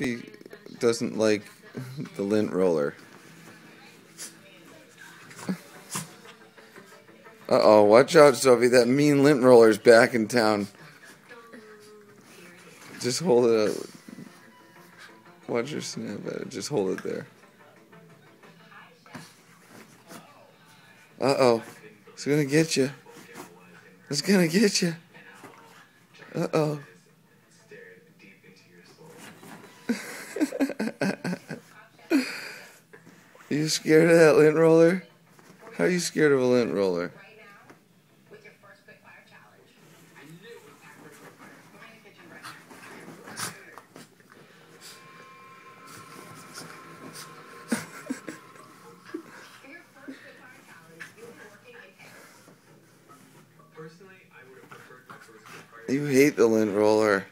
Sophie doesn't like the lint roller. Uh-oh, watch out, Sophie. That mean lint roller's back in town. Just hold it up. Watch her snap at it. Just hold it there. Uh-oh. It's gonna get you. It's gonna get you. Uh-oh. You scared of that lint roller? How are you scared of a lint roller? You hate the lint roller.